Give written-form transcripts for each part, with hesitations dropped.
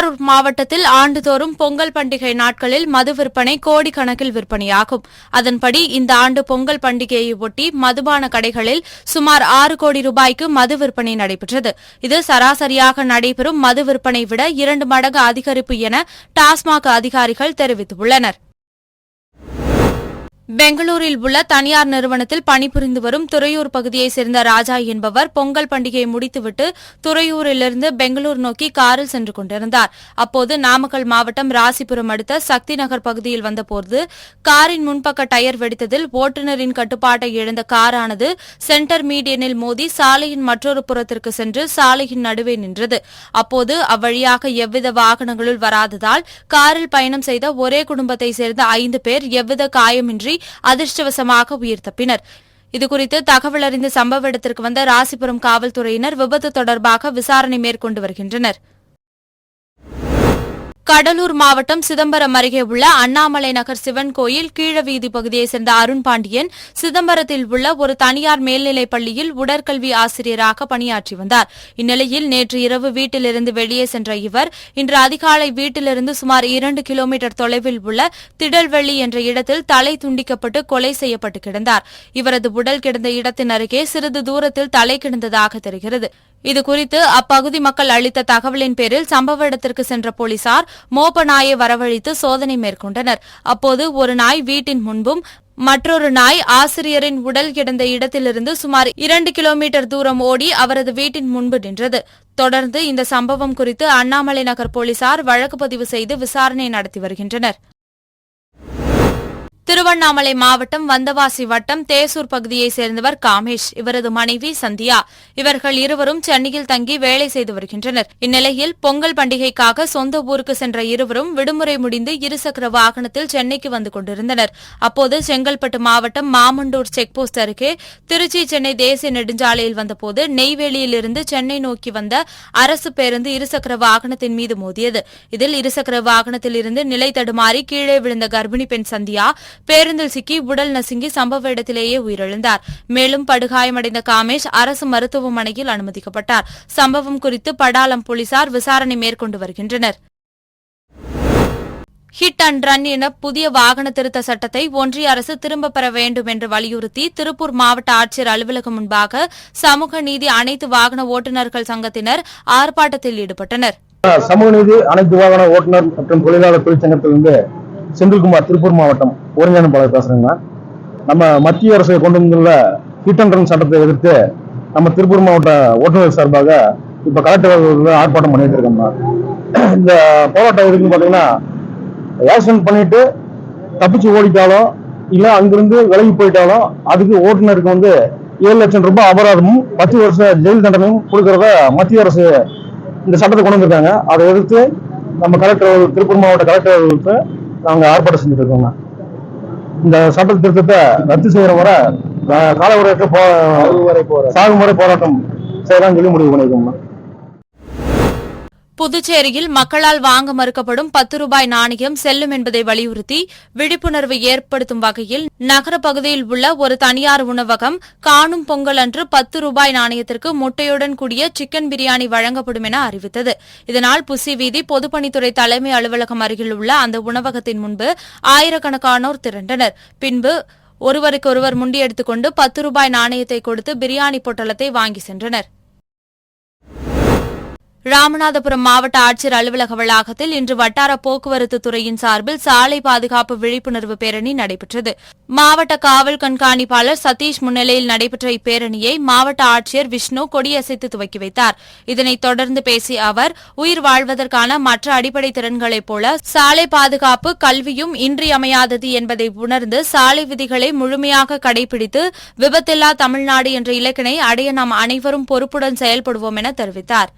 திருவாரூர் மாவட்டத்தில் ஆண்டுதோறும் பொங்கல் பண்டிகை நாட்களில் மது விற்பனை கோடிக்கணக்கில் விற்பனையாகும். அதன்படி இந்த ஆண்டு பொங்கல் பண்டிகையை ஒட்டி மதுபான கடைகளில் சுமார் 6 கோடி ரூபாய்க்கு மது விற்பனை நடைபெற்றது. இது சராசரியாக நடைபெறும் மது விற்பனை விட 2 மடங்கு அதிகரிப்பு என டாஸ்மாக் அதிகாரிகள் தெரிவித்துள்ளனர். பெங்களூரில் உள்ள தனியார் நிறுவனத்தில் பணிபுரிந்து வரும் துறையூர் பகுதியைச் சேர்ந்த ராஜா என்பவர் பொங்கல் பண்டிகையை முடித்துவிட்டு துறையூரிலிருந்து பெங்களூர் நோக்கி காரில் சென்று கொண்டிருந்தார். அப்போது நாமக்கல் மாவட்டம் ராசிபுரம் அடுத்த சக்தி நகர் பகுதியில் வந்தபோது காரின் முன்பக்க டயர் வெடித்ததில் ஓட்டுநரின் கட்டுப்பாட்டை இழந்த காரானது சென்டர் மீடியனில் மோதி சாலையின் மற்றொரு புறத்திற்கு சென்று சாலையின் நடுவே நின்றது. அப்போது அவ்வழியாக எவ்வித வாகனங்களும் வராததால் காரில் பயணம் செய்த ஒரே குடும்பத்தைச் சேர்ந்த 5 பேர் எவ்வித காயமின்றி அதிர்ஷ்டவசமாக உயிர் தப்பினர். இதுகுறித்து தகவல் அறிந்து சம்பவ இடத்திற்கு வந்த ராசிபுரம் காவல்துறையினர் விபத்து தொடர்பாக விசாரணை மேற்கொண்டு வருகின்றனர். கடலூர் மாவட்டம் சிதம்பரம் அருகே உள்ள அண்ணாமலை நகர் சிவன் கோயில் கீழவீதி பகுதியைச் சேர்ந்த அருண் பாண்டியன் சிதம்பரத்தில் உள்ள ஒரு தனியார் மேல்நிலைப் பள்ளியில் உடற்கல்வி ஆசிரியராக பணியாற்றி வந்தார். இந்நிலையில் நேற்று இரவு வீட்டிலிருந்து வெளியே சென்ற இவர் இன்று அதிகாலை வீட்டிலிருந்து சுமார் 2 கிலோமீட்டர் தொலைவில் உள்ள திடல்வெள்ளி என்ற இடத்தில் தலை துண்டிக்கப்பட்டு கொலை செய்யப்பட்டு கிடந்தார். இவரது உடல் கிடந்த இடத்தின் அருகே சிறிது தூரத்தில் தலை கிடந்ததாக தெரிகிறது. இதுகுறித்து அப்பகுதி மக்கள் அளித்த தகவலின் பேரில் சம்பவ இடத்திற்கு சென்ற போலீசார் மோப்ப நாயை வரவழைத்து சோதனை மேற்கொண்டனர். அப்போது ஒரு நாய் வீட்டின் முன்பும் மற்றொரு நாய் ஆசிரியரின் உடல் கிடந்த இடத்திலிருந்து சுமார் 2 கிலோமீட்டர் தூரம் ஓடி அவரது வீட்டின் முன்பு நின்றது. தொடர்ந்து இந்த சம்பவம் குறித்து அண்ணாமலை நகர் போலீசார் வழக்கு பதிவு செய்து விசாரணை நடத்தி வருகின்றனர். திருவண்ணாமலை மாவட்டம் வந்தவாசி வட்டம் தேசூர் பகுதியைச் சேர்ந்தவர் காமேஷ், இவரது மனைவி சந்தியா. இவர்கள் இருவரும் சென்னையில் தங்கி வேலை செய்து வருகின்றனர். இந்நிலையில் பொங்கல் பண்டிகைக்காக சொந்த ஊருக்கு சென்ற இருவரும் விடுமுறை முடிந்து இருசக்கர வாகனத்தில் சென்னைக்கு வந்து கொண்டிருந்தனர். அப்போது செங்கல்பட்டு மாவட்டம் மாமண்டூர் செக்போஸ்ட் அருகே திருச்சி சென்னை தேசிய நெடுஞ்சாலையில் வந்தபோது நெய்வேலியிலிருந்து சென்னை நோக்கி வந்த அரசு பேருந்து இருசக்கர வாகனத்தின் மீது மோதியது. இதில் இருசக்கர வாகனத்தில் இருந்து நிலை தடுமாறி கீழே விழுந்த கர்ப்பிணி பெண் சந்தியா பேருந்தில் சிக்கி உடல் நசுங்கி சம்பவ இடத்திலேயே உயிரிழந்தார். மேலும் படுகாயமடைந்த காமேஷ் அரசு மருத்துவமனையில் அனுமதிக்கப்பட்டார். சம்பவம் குறித்து படாலம் போலீசார் விசாரணை மேற்கொண்டு வருகின்றனர். ஹிட் அண்ட் ரன் என புதிய வாகன திருத்த சட்டத்தை ஒன்றிய அரசு திரும்பப் பெற வேண்டும் என்று வலியுறுத்தி திருப்பூர் மாவட்ட ஆட்சியர் அலுவலகம் முன்பாக சமூக நீதி அனைத்து வாகன ஓட்டுநர்கள் சங்கத்தினர் ஆர்ப்பாட்டத்தில் ஈடுபட்டனர். சமூக நீதி அனைத்து வாகன ஓட்டுநர் மற்றும் தொழிலாளர் தொழிற்சங்கத்திலிருந்து செந்தில்குமார், திருப்பூர் மாவட்டம் ஒருங்கிணைப்பாளர் பேசுறேங்க. நம்ம மத்திய அரசு கொண்டு வந்துள்ள ஹிட் அண்ட் ரன் சட்டத்தை எதிர்த்து நம்ம திருப்பூர் மாவட்ட ஓட்டுநர் சார்பாக இப்ப கலெக்டர் ஆர்ப்பாட்டம் பண்ணிட்டு இருக்கோம். இந்த போராட்டம் எதுக்குன்னு பாத்தீங்கன்னா, ஆக்சிடென்ட் பண்ணிட்டு தப்பிச்சு ஓடிட்டாலும் இல்ல அங்கிருந்து விலகி போயிட்டாலும் அதுக்கு ஓட்டுநருக்கு 7 லட்சம் ரூபாய் அபராதமும் 10 வருஷ ஜெயில் தண்டனையும் கொடுக்கறத மத்திய அரசு இந்த சட்டத்தை கொண்டு வந்திருக்காங்க. அதை எதிர்த்து நம்ம கலெக்டர், திருப்பூர் மாவட்ட கலெக்டர்களுக்கு நாங்க ஆர்ப்பாட்டம் செஞ்சுட்டு இருக்கோங்க. இந்த சட்ட திருத்தத்தை ரத்து செய்யற வரை சாகுமுறை போராட்டம் செய்யலாம் சொல்லி முடிவு பண்ணிருக்கோம். புதுச்சேரியில் மக்களால் வாங்க மறுக்கப்படும் 10 ரூபாய் நாணயம் செல்லும் என்பதை வலியுறுத்தி விழிப்புணர்வு ஏற்படுத்தும் வகையில் நகர பகுதியில் உள்ள ஒரு தனியார் உணவகம் காணும் பொங்கல் அன்று 10 ரூபாய் நாணயத்திற்கு முட்டையுடன் கூடிய சிக்கன் பிரியாணி வழங்கப்படும் என அறிவித்தது. இதனால் புசி வீதி பொதுப்பணித்துறை தலைமை அலுவலகம் அருகில் உள்ள அந்த உணவகத்தின் முன்பு ஆயிரக்கணக்கானோர் திரண்டனர். பின்பு ஒருவருக்கொருவர் முண்டியெடுத்துக் கொண்டு 10 ரூபாய் நாணயத்தை கொடுத்து பிரியாணி பொட்டலத்தை வாங்கி சென்றனர். ராமநாதபுரம் மாவட்ட ஆட்சியர் அலுவலக வளாகத்தில் இன்று வட்டார போக்குவரத்து துறையின் சார்பில் சாலை பாதுகாப்பு விழிப்புணர்வு பேரணி நடைபெற்றது. மாவட்ட காவல் கண்காணிப்பாளர் சதீஷ் முன்னிலையில் நடைபெற்ற இப்பேரணியை மாவட்ட ஆட்சியர் விஷ்ணு கொடியசைத்து துவக்கி வைத்தார். இதனைத் தொடர்ந்து பேசிய அவர், உயிர் வாழ்வதற்கான மற்ற அடிப்படை திறன்களைப் போல சாலை பாதுகாப்பு கல்வியும் இன்றியமையாதது என்பதை உணர்ந்து சாலை விதிகளை முழுமையாக கடைபிடித்து விபத்தில்லா தமிழ்நாடு என்ற இலக்கினை அடைய நாம் அனைவரும் பொறுப்புடன் செயல்படுவோம் என தெரிவித்தார்.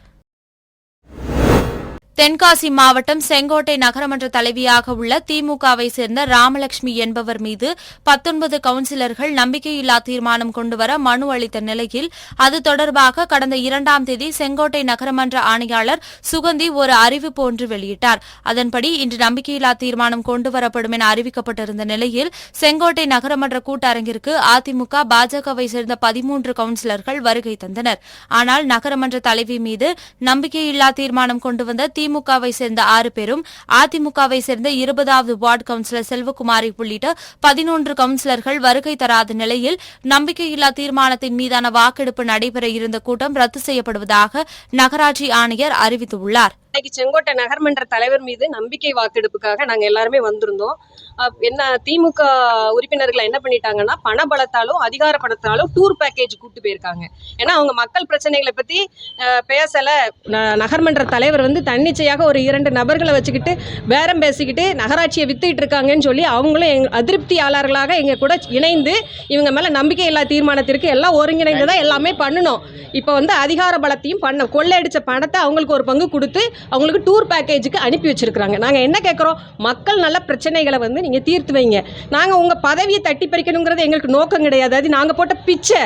தென்காசி மாவட்டம் செங்கோட்டை நகரமன்ற தலைவியாக உள்ள திமுகவை சேர்ந்த ராமலட்சுமி என்பவர் மீது 19 கவுன்சிலர்கள் நம்பிக்கையில்லா தீர்மானம் கொண்டுவர மனு அளித்த நிலையில் அது தொடர்பாக கடந்த 2ஆம் தேதி செங்கோட்டை நகரமன்ற ஆணையாளர் சுகந்தி ஒரு அறிவிப்பு ஒன்று வெளியிட்டார். அதன்படி இன்று நம்பிக்கையில்லா தீர்மானம் கொண்டுவரப்படும் என அறிவிக்கப்பட்டிருந்த நிலையில் செங்கோட்டை நகரமன்ற கூட்டரங்கிற்கு அதிமுக, பாஜகவை சேர்ந்த 13 கவுன்சிலர்கள் வருகை தந்தனர். ஆனால் நகரமன்ற தலைவி மீது நம்பிக்கையில்லா தீர்மானம் கொண்டு வந்த திமுகவை சேர்ந்த 6 பேரும், அதிமுகவை சேர்ந்த 20வது வார்டு கவுன்சிலர் செல்வகுமாரி உள்ளிட்ட 11 கவுன்சிலர்கள் வருகை தராத நிலையில் நம்பிக்கையில்லா தீர்மானத்தின் மீதான வாக்கெடுப்பு நடைபெற இருந்த கூட்டம் ரத்து செய்யப்படுவதாக நகராட்சி ஆணையர் அறிவித்துள்ளார். இன்னைக்கு செங்கோட்டை நகர்மன்ற தலைவர் மீது நம்பிக்கை வாக்கெடுப்புக்காக நாங்க எல்லாருமே வந்திருந்தோம். என்ன திமுக உறுப்பினர்கள் என்ன பண்ணிட்டாங்கன்னா, பணபலத்தாலும் அதிகார பலத்தாலும் டூர் பேக்கேஜ் கூட்டு போயிருக்காங்க. ஏன்னா அவங்க மக்கள் பிரச்சனைகளை பத்தி பேசல. நகர்மன்ற தலைவர் தன்னிச்சையாக ஒரு 2 நபர்களை வச்சுக்கிட்டு பேரம் பேசிக்கிட்டு நகராட்சியை வித்துக்கிட்டு இருக்காங்கன்னு சொல்லி அவங்களும் அதிருப்தியாளர்களாக எங்க கூட இணைந்து இவங்க மேல நம்பிக்கை இல்லா தீர்மானத்திற்கு எல்லாம் ஒருங்கிணைந்துதான் எல்லாமே பண்ணணும். இப்போ அதிகார பலத்தையும் கொள்ளையடிச்ச பணத்தை அவங்களுக்கு ஒரு பங்கு கொடுத்து அவங்களுக்கு டூர் பேக்கேஜுக்கு அனுப்பி வச்சிருக்காங்க. நாங்க என்ன கேட்கிறோம், மக்கள் நல்ல பிரச்சனைகளை நீங்க தீர்த்து வைங்க. நாங்க உங்க பதவியை தட்டி பறிக்கணுங்கிறது எங்களுக்கு நோக்கம் கிடையாது. அது நாங்க போட்ட பிச்சை,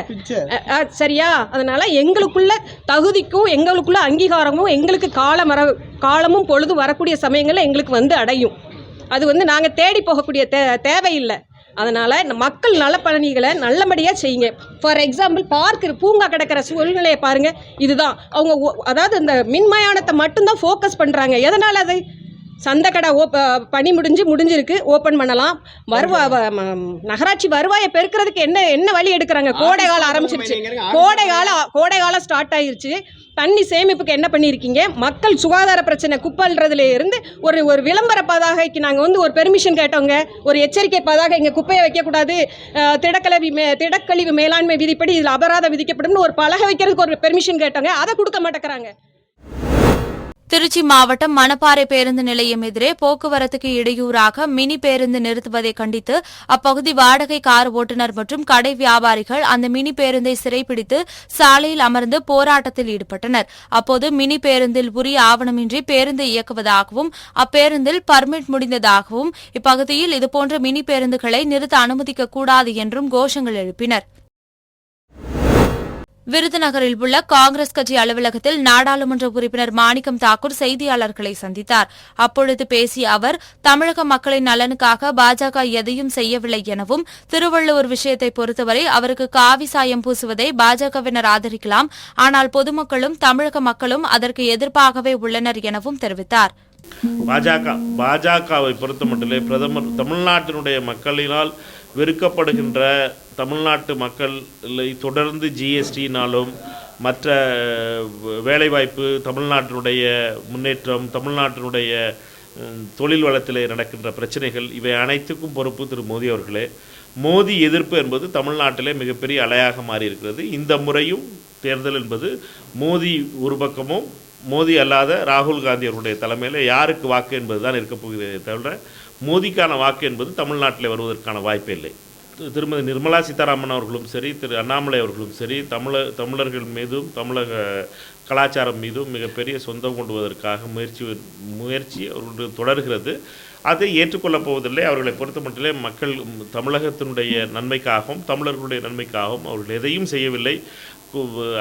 சரியா? அதனால எங்களுக்குள்ள தகுதிக்கும் எங்களுக்குள்ள அங்கீகாரமும் எங்களுக்கு காலமும் பொழுது வரக்கூடிய சமயங்கள்ல எங்களுக்கு அடையும். அது நாங்க தேடி போகக்கூடிய தேவையில்லை. அதனால மக்கள் நலப்பணிகளை நல்லபடியாக செய்யுங்க. ஃபார் எக்ஸாம்பிள் பூங்கா கிடக்கிற சூழ்நிலையை பாருங்க. இதுதான் அவங்க அதாவது இந்த மின்மயானத்தை மட்டும்தான் ஃபோக்கஸ் பண்ணுறாங்க. எதனால் அது சந்தைக்கடை பணி முடிஞ்சிருக்கு, ஓப்பன் பண்ணலாம். நகராட்சி வருவாயை பெருக்கிறதுக்கு என்ன வழி எடுக்கிறாங்க? கோடை காலம் ஆரம்பிச்சிருச்சு. கோடை காலம் ஸ்டார்ட் ஆயிருச்சு. தண்ணி சேமிப்புக்கு என்ன பண்ணியிருக்கீங்க? மக்கள் சுகாதார பிரச்சனை குப்பைன்றதுல இருந்து ஒரு விளம்பர பதாகைக்கு நாங்கள் ஒரு பெர்மிஷன் கேட்டோங்க. ஒரு எச்சரிக்கை பதாகை, இங்கே குப்பையை வைக்கக்கூடாது, திடக்கழிவு மேலாண்மை விதிப்படி இதில் அபராதம் விதிக்கப்படும் ஒரு பலகை வைக்கிறதுக்கு ஒரு பெர்மிஷன் கேட்டோங்க. அதை கொடுக்க மாட்டேங்கிறாங்க. திருச்சி மாவட்டம் மணப்பாறை பேருந்து நிலையம் எதிரே போக்குவரத்துக்கு இடையூறாக மினி பேருந்து நிறுத்துவதை கண்டித்து அப்பகுதி வாடகை கார் ஓட்டுநர் மற்றும் கடை வியாபாரிகள் அந்த மினி பேருந்தை சிறைப்பிடித்து சாலையில் அமர்ந்து போராட்டத்தில் ஈடுபட்டனர். அப்போது மினி பேருந்தில் உரிய ஆவணமின்றி பேருந்தை இயக்குவதாகவும் அப்பேருந்தில் பர்மிட் முடிந்ததாகவும் இப்பகுதியில் இதுபோன்ற மினி பேருந்துகளை நிறுத்த அனுமதிக்கக்கூடாது என்றும் கோஷங்கள் எழுப்பினர். விருதுநகரில் உள்ள காங்கிரஸ் கட்சி அலுவலகத்தில் நாடாளுமன்ற உறுப்பினர் மாணிக்கம் தாக்கூர் செய்தியாளர்களை சந்தித்தார். அப்பொழுது பேசிய அவர், தமிழக மக்களின் நலனுக்காக பாஜக எதையும் செய்யவில்லை எனவும், திருவள்ளுவர் விஷயத்தை பொறுத்தவரை அவருக்கு காவி சாயம் பூசுவதை பாஜகவினர் ஆதரிக்கலாம், ஆனால் பொதுமக்களும் தமிழக மக்களும் அதற்கு எதிர்ப்பாகவே உள்ளனர் எனவும் தெரிவித்தார். பாஜகவை பொறுத்தமட்டிலே பிரதமர் தமிழ்நாட்டினுடைய மக்களினால் வெறுக்கப்படுகின்ற தமிழ்நாட்டு மக்களை தொடர்ந்து ஜிஎஸ்டினாலும் மற்ற வேலைவாய்ப்பு, தமிழ்நாட்டினுடைய முன்னேற்றம், தமிழ்நாட்டினுடைய தொழில் வளத்திலே நடக்கின்ற பிரச்சனைகள், இவை அனைத்துக்கும் பொறுப்பு திரு மோடி அவர்களே. மோடி எதிர்ப்பு என்பது தமிழ்நாட்டிலே மிகப்பெரிய அலையாக மாறியிருக்கிறது. இந்த முறையும் தேர்தல் என்பது மோடி ஒரு பக்கமும் மோடி அல்லாத ராகுல் காந்தி அவருடைய தலைமையில் யாருக்கு வாக்கு என்பது தான் இருக்கப் போகிறதே தவிர மோடிக்கான வாக்கு என்பது தமிழ்நாட்டில் வருவதற்கான வாய்ப்பே இல்லை. திருமதி நிர்மலா சீதாராமன் அவர்களும் சரி, திரு அண்ணாமலை அவர்களும் சரி, தமிழர்கள் மீதும் தமிழக கலாச்சாரம் மீதும் மிகப்பெரிய சொந்தம் கொண்டுவதற்காக முயற்சி அவர்களுடைய தொடர்கிறது. அதை ஏற்றுக்கொள்ளப் போவதில்லை. அவர்களை பொறுத்த மட்டிலே மக்கள் தமிழகத்தினுடைய நன்மைக்காகவும் தமிழர்களுடைய நன்மைக்காகவும் அவர்கள் எதையும் செய்யவில்லை.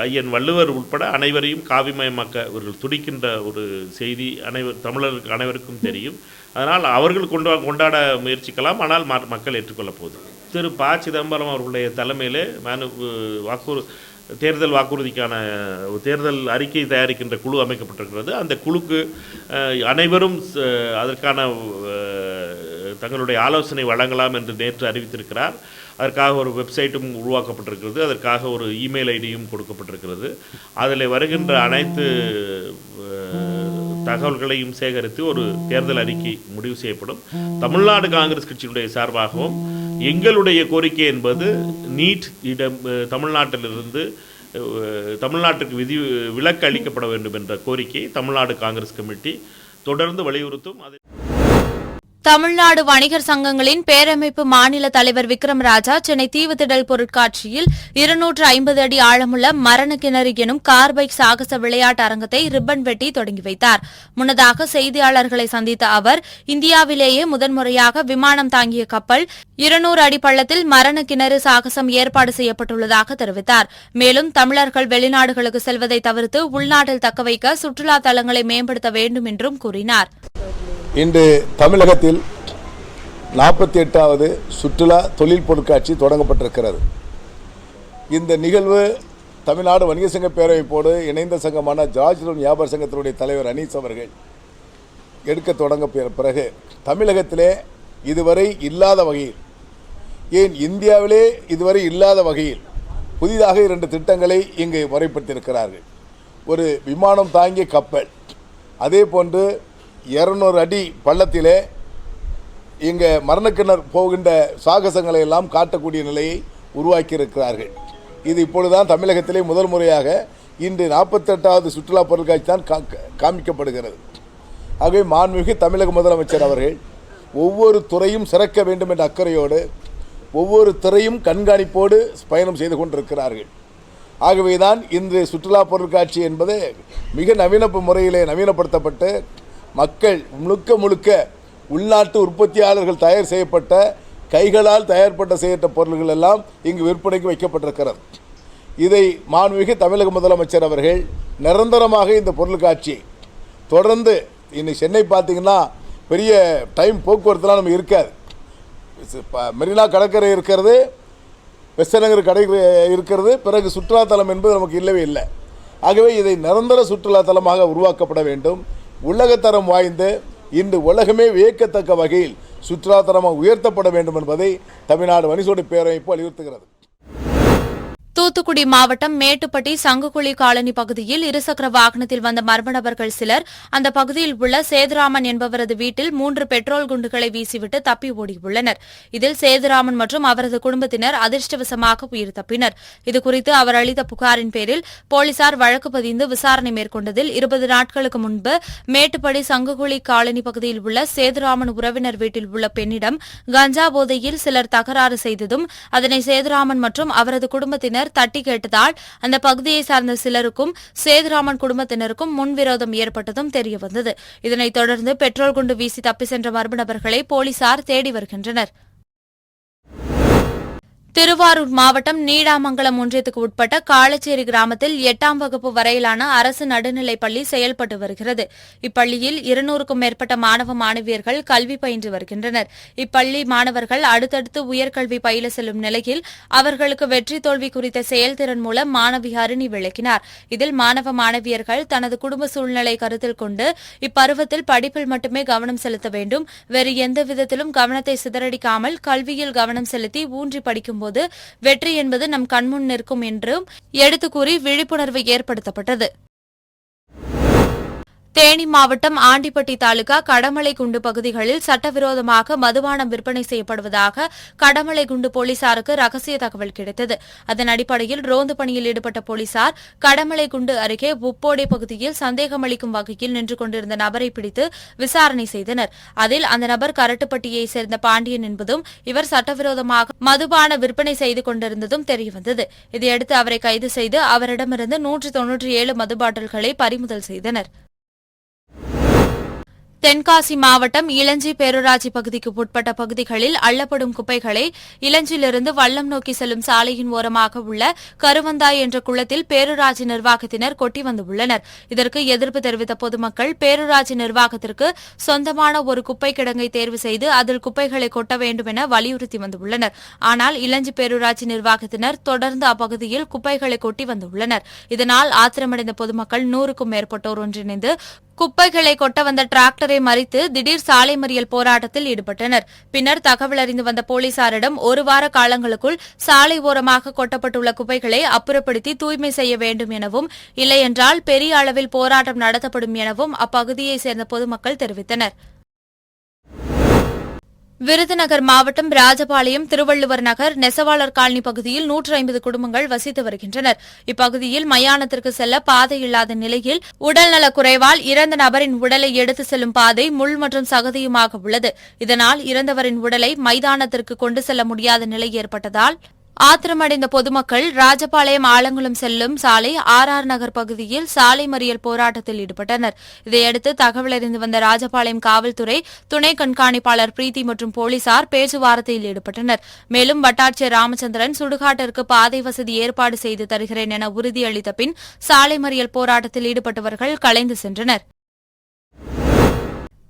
ஐயன் வள்ளுவர் உட்பட அனைவரையும் காவிமயமாக்க அவர்கள் துடிக்கின்ற ஒரு செய்தி தமிழருக்கு அனைவருக்கும் தெரியும். அதனால் அவர்கள் கொண்டாட முயற்சிக்கலாம், ஆனால் மக்கள் ஏற்றுக்கொள்ளப் போகுது. திரு ப. சிதம்பரம் அவர்களுடைய தலைமையிலே தேர்தல் வாக்குறுதிக்கான தேர்தல் அறிக்கை தயாரிக்கின்ற குழு அமைக்கப்பட்டிருக்கிறது. அந்த குழுக்கு அனைவரும் அதற்கான தங்களுடைய ஆலோசனை வழங்கலாம் என்று நேற்று அறிவித்திருக்கிறார். அதற்காக ஒரு வெப்சைட்டும் உருவாக்கப்பட்டிருக்கிறது. அதற்காக ஒரு இமெயில் ஐடியும் கொடுக்கப்பட்டிருக்கிறது. அதில் வருகின்ற அனைத்து தகவல்களையும் சேகரித்து ஒரு தேர்தல் அறிக்கை முடிவு செய்யப்படும். தமிழ்நாடு காங்கிரஸ் கட்சியினுடைய சார்பாகவும் எங்களுடைய கோரிக்கை என்பது நீட் தமிழ்நாட்டிலிருந்து தமிழ்நாட்டுக்கு விலக்கு அளிக்கப்பட வேண்டும் என்ற கோரிக்கை தமிழ்நாடு காங்கிரஸ் கமிட்டி தொடர்ந்து வலியுறுத்தும். தமிழ்நாடு வணிகர் சங்கங்களின் பேரமைப்பு மாநில தலைவர் விக்ரம் ராஜா சென்னை தீவுத்திடல் பொருட்காட்சியில் 250 அடி ஆழமுள்ள மரண கிணறு எனும் கார்பைக் சாகச விளையாட்டு அரங்கத்தை ரிப்பன் வெட்டி தொடங்கி வைத்தார். முன்னதாக செய்தியாளர்களை சந்தித்த அவர், இந்தியாவிலேயே முதன்முறையாக விமானம் தாங்கிய கப்பல் 200 அடி பள்ளத்தில் மரண கிணறு சாகசம் ஏற்பாடு செய்யப்பட்டுள்ளதாக தெரிவித்தார். மேலும் தமிழர்கள் வெளிநாடுகளுக்கு செல்வதை தவிர்த்து உள்நாட்டில் தக்கவைக்க சுற்றுலா தலங்களை மேம்படுத்த வேண்டும் என்றும் கூறினார். இன்று தமிழகத்தில் 48வது சுற்றுலா தொழில் பொருட்காட்சி தொடங்கப்பட்டிருக்கிறது. இந்த நிகழ்வு தமிழ்நாடு வணிக சங்க பேரமைப்போடு இணைந்த சங்கமான ஜார்ஜ் வியாபார சங்கத்தினுடைய தலைவர் அனீஸ் அவர்கள் எடுக்க தொடங்க பிறகு தமிழகத்திலே இதுவரை இல்லாத வகையில், ஏன் இந்தியாவிலே இதுவரை இல்லாத வகையில் புதிதாக 2 திட்டங்களை இங்கு முறைப்படுத்தியிருக்கிறார்கள். ஒரு விமானம் தாங்கிய கப்பல், அதே போன்று 200 அடி பள்ளத்திலே இங்கே மரணக்கிணர் போகின்ற சாகசங்களை எல்லாம் காட்டக்கூடிய நிலையை உருவாக்கியிருக்கிறார்கள். இது இப்பொழுதுதான் தமிழகத்திலே முதல் முறையாக இன்று 48வது சுற்றுலா பொருட்காட்சி தான் காமிக்கப்படுகிறது. ஆகவே மாண்புமிகு தமிழக முதலமைச்சர் அவர்கள் ஒவ்வொரு துறையும் சிறக்க வேண்டும் என்ற அக்கறையோடு ஒவ்வொரு துறையும் கண்காணிப்போடு பயணம் செய்து கொண்டிருக்கிறார்கள். ஆகவேதான் இன்று சுற்றுலா பொருட்காட்சி என்பது மிக நவீன முறையிலே நவீனப்படுத்தப்பட்டு மக்கள் முழுக்க உள்நாட்டு உற்பத்தியாளர்கள் தயார் செய்யப்பட்ட கைகளால் செய்யப்பட்ட பொருள்கள் எல்லாம் இங்கு விற்பனைக்கு வைக்கப்பட்டிருக்கிறது. இதை மாண்புமிகு தமிழக முதலமைச்சர் அவர்கள் நிரந்தரமாக இந்த பொருட்காட்சியை தொடர்ந்து, இன்னைக்கு சென்னை பார்த்தீங்கன்னா பெரிய டைம் போக்குவரத்துலாம் நம்ம இருக்காது. மெரினா கடற்கரை இருக்கிறது, வெஸ்டநகர் கடை இருக்கிறது, பிறகு சுற்றுலாத்தலம் என்பது நமக்கு இல்லவே இல்லை. ஆகவே இதை நிரந்தர சுற்றுலாத்தலமாக உருவாக்கப்பட வேண்டும். உலகத்தரம் வாய்ந்து இன்று உலகமே வியக்கத்தக்க வகையில் சுற்றுலாத்தலமாக உயர்த்தப்பட வேண்டும் என்பதை தமிழ்நாடு வணிகோடு பேரமைப்பு வலியுறுத்துகிறது. தூத்துக்குடி மாவட்டம் மேட்டுப்பட்டி சங்குகுழி காலனி பகுதியில் இருசக்கர வாகனத்தில் வந்த மர்ம நபர்கள் சிலர் அந்த பகுதியில் உள்ள சேதுராமன் என்பவரது வீட்டில் 3 பெட்ரோல் குண்டுகளை வீசிவிட்டு தப்பி ஓடியுள்ளனர். இதில் சேதுராமன் மற்றும் அவரது குடும்பத்தினர் அதிர்ஷ்டவசமாக உயிர் தப்பினர். இதுகுறித்து அவர் அளித்த புகாரின் பேரில் போலீசார் வழக்கு பதிந்து விசாரணை மேற்கொண்டதில் 20 நாட்களுக்கு முன்பு மேட்டுப்பட்டி சங்குகுழி காலனி பகுதியில் உள்ள சேதுராமன் உறவினர் வீட்டில் உள்ள பெண்ணிடம் கஞ்சா போதையில் சிலர் தகராறு செய்ததும் அதனை சேதுராமன் மற்றும் அவரது குடும்பத்தினர் தட்டி கேட்டதால் அந்த பகுதியை சார்ந்த சிலருக்கும் சேதுராமன் குடும்பத்தினருக்கும் முன்விரோதம் ஏற்பட்டதும் தெரியவந்தது. இதனைத் தொடர்ந்து பெட்ரோல் குண்டு வீசி தப்பி சென்ற மர்ம நபர்களை போலீசார் தேடி வருகின்றனர். திருவாரூர் மாவட்டம் நீடாமங்கலம் ஒன்றியத்துக்கு உட்பட்ட காளச்சேரி கிராமத்தில் 8ஆம் வகுப்பு வரையிலான அரசு நடுநிலைப் பள்ளி செயல்பட்டு வருகிறது. இப்பள்ளியில் 200க்கும் மேற்பட்ட மாணவ மாணவியர்கள் கல்வி பயின்று வருகின்றனர். இப்பள்ளி மாணவர்கள் அடுத்தடுத்து உயர்கல்வி பயில செல்லும் நிலையில் அவர்களுக்கு வெற்றி தோல்வி குறித்த செயல்திறன் மூலம் மாணவி ஹரிணி விளக்கினார். இதில் மாணவ மாணவியர்கள் தனது குடும்ப சூழ்நிலை கருத்தில் கொண்டு இப்பருவத்தில் படிப்பில் மட்டுமே கவனம் செலுத்த வேண்டும், வேறு எந்த விதத்திலும் கவனத்தை சிதறடிக்காமல் கல்வியில் கவனம் செலுத்தி ஊன்றி படிக்கும் வெற்றி என்பது நம் கண்முன் நிற்கும் என்றும் எடுத்துக் கூறி விழிப்புணர்வு ஏற்படுத்தப்பட்டது. தேனி மாவட்டம் ஆண்டிப்பட்டி தாலுகா கடமலைக்குண்டு பகுதிகளில் சட்டவிரோதமாக மதுபானம் விற்பனை செய்யப்படுவதாக கடமலைக்குண்டு போலீசாருக்கு ரகசிய தகவல் கிடைத்தது. அதன் அடிப்படையில் ரோந்து பணியில் ஈடுபட்ட போலீசார் கடமலைக்குண்டு அருகே உப்போடை பகுதியில் சந்தேகமளிக்கும் வகையில் நின்று கொண்டிருந்த நபரை பிடித்து விசாரணை செய்தனர். அதில் அந்த நபர் கரட்டுப்பட்டியைச் சேர்ந்த பாண்டியன் என்பதும் இவர் சட்டவிரோதமாக மதுபான விற்பனை செய்து கொண்டிருந்ததும் தெரியவந்தது. இதையடுத்து அவரை கைது செய்து அவரிடமிருந்து 197 மது பாட்டில்களை பறிமுதல் செய்தனர். தென்காசி மாவட்டம் இளஞ்சி பேரூராட்சி பகுதிக்கு உட்பட்ட பகுதிகளில் அள்ளப்படும் குப்பைகளை இளஞ்சியிலிருந்து வல்லம் நோக்கி செல்லும் சாலையின் ஓரமாக உள்ள கருவந்தாய் என்ற குளத்தில் பேரூராட்சி நிர்வாகத்தினர் கொட்டி வந்துள்ளனர். இதற்கு எதிர்ப்பு தெரிவித்த பொதுமக்கள் பேரூராட்சி நிர்வாகத்திற்கு சொந்தமான ஒரு குப்பை கிடங்கை தேர்வு செய்து அதில் குப்பைகளை கொட்ட வேண்டும் என வலியுறுத்தி வந்துள்ளனர். ஆனால் இளஞ்சி பேரூராட்சி நிர்வாகத்தினர் தொடர்ந்து அப்பகுதியில் குப்பைகளை கொட்டி வந்துள்ளனர். இதனால் ஆத்திரமடைந்த பொதுமக்கள் 100க்கும் மேற்பட்டோர் ஒன்றிணைந்து குப்பைகளை கொட்ட வந்த டிராக்டரை மறித்து திடீர் சாலை மறியல் போராட்டத்தில் ஈடுபட்டனர். பின்னர் தகவல் அறிந்து வந்த போலீசாரிடம் 1 வார காலங்களுக்குள் சாலை ஓரமாக கொட்டப்பட்டுள்ள குப்பைகளை அப்புறப்படுத்தி தூய்மை செய்ய வேண்டும் எனவும், இல்லையென்றால் பெரிய அளவில் போராட்டம் நடத்தப்படும் எனவும் அப்பகுதியைச் சேர்ந்த பொதுமக்கள் தெரிவித்தனர். விருதுநகர் மாவட்டம் ராஜபாளையம் திருவள்ளுவர் நகர் நெசவாளர் காலனி பகுதியில் 150 குடும்பங்கள் வசித்து வருகின்றனர். இப்பகுதியில் மயானத்திற்கு செல்ல பாதை இல்லாத நிலையில் உடல்நலக் குறைவால் இறந்த நபரின் உடலை எடுத்து செல்லும் பாதை முள் மற்றும் சகதியுமாக உள்ளது. இதனால் இறந்தவரின் உடலை மைதானத்திற்கு கொண்டு செல்ல முடியாத நிலை ஏற்பட்டதால் ஆத்திரமடைந்த பொதுமக்கள் ராஜபாளையம் ஆலங்குளம் செல்லும் சாலை RR நகர் பகுதியில் சாலை மறியல் போராட்டத்தில் ஈடுபட்டனர். இதையடுத்து தகவல் அறிந்து வந்த ராஜபாளையம் காவல்துறை துணை கண்காணிப்பாளர் பிரீத்தி மற்றும் போலீசார் பேச்சுவார்த்தையில் ஈடுபட்டனர். மேலும் வட்டாட்சியர் ராமச்சந்திரன் சுடுகாட்டிற்கு பாதை வசதி ஏற்பாடு செய்து தருகிறேன் என உறுதியளித்த பின் சாலை மறியல் போராட்டத்தில் ஈடுபட்டவர்கள் கலைந்து சென்றனர்.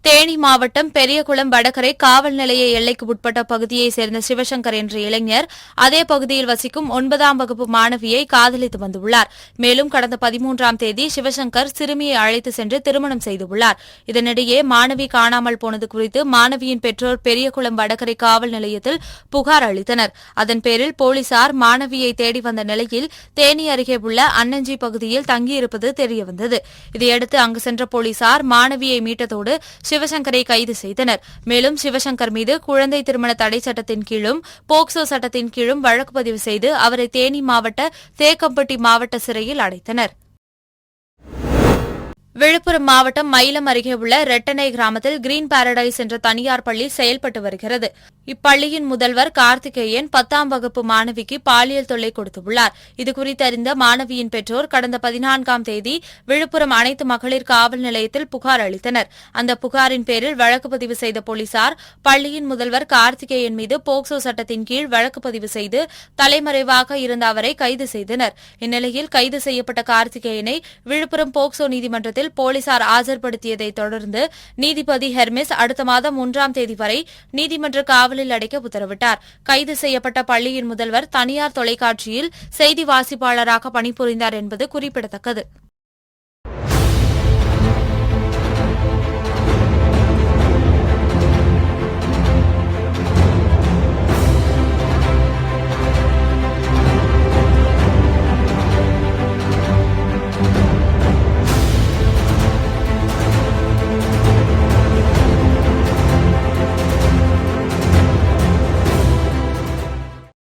தேனி மாவட்டம் பெரியகுளம் வடகரை காவல் நிலைய எல்லைக்கு உட்பட்ட பகுதியைச் சேர்ந்த சிவசங்கர் என்ற இளைஞர் அதே பகுதியில் வசிக்கும் 9ஆம் வகுப்பு மாணவியை காதலித்து வந்துள்ளார். மேலும் கடந்த 13ஆம் தேதி சிவசங்கர் சிறுமியை அழைத்து சென்று திருமணம் செய்துள்ளார். இதனிடையே மாணவி காணாமல் போனது குறித்து மாணவியின் பெற்றோர் பெரியகுளம் வடகரை காவல் நிலையத்தில் புகார் அளித்தனர். அதன் பேரில் போலீசார் மாணவியை தேடி வந்த நிலையில் தேனி அருகே உள்ள அன்னஞ்சி பகுதியில் தங்கியிருப்பது தெரியவந்தது. இதையடுத்து அங்கு சென்ற போலீசார் மாணவியை மீட்டதோடு சிவசங்கரை கைது செய்தனர். மேலும் சிவசங்கர் மீது குழந்தை திருமண தடை சட்டத்தின் கீழும் போக்சோ சட்டத்தின் கீழும் வழக்கு பதிவு செய்து அவரை தேனி மாவட்ட தேக்கம்பட்டி மாவட்ட சிறையில் அடைத்தனர். விழுப்புரம் மாவட்டம் மயிலம் அருகே உள்ள ரெட்டனை கிராமத்தில் கிரீன் பாரடைஸ் என்ற தனியார் பள்ளி செயல்பட்டு வருகிறது. இப்பள்ளியின் முதல்வர் கார்த்திகேயன் 10ஆம் வகுப்பு மாணவிக்கு பாலியல் தொல்லை கொடுத்துள்ளார். இதுகுறித்து அறிந்த மாணவியின் பெற்றோர் கடந்த 14ஆம் தேதி விழுப்புரம் அனைத்து மகளிர் காவல் நிலையத்தில் புகார் அளித்தனர். அந்த புகாரின் பேரில் வழக்கு பதிவு செய்த போலீசார் பள்ளியின் முதல்வர் கார்த்திகேயன் மீது போக்சோ சட்டத்தின் கீழ் வழக்கு பதிவு செய்து தலைமறைவாக இருந்த அவரை கைது செய்தனர். இந்நிலையில் கைது செய்யப்பட்ட கார்த்திகேயனை விழுப்புரம் போக்சோ நீதிமன்றத்தில் போலீசார் ஆஜர்படுத்தியதைத் தொடர்ந்து நீதிபதி ஹெர்மிஸ் அடுத்த மாதம் 1ஆம் தேதி வரை நீதிமன்ற காவலில் அடைக்க உத்தரவிட்டார். கைது செய்யப்பட்ட பள்ளியின் முதல்வர் தனியார் தொலைக்காட்சியில் செய்தி வாசிப்பாளராக பணிபுரிந்தார் என்பது குறிப்பிடத்தக்கது.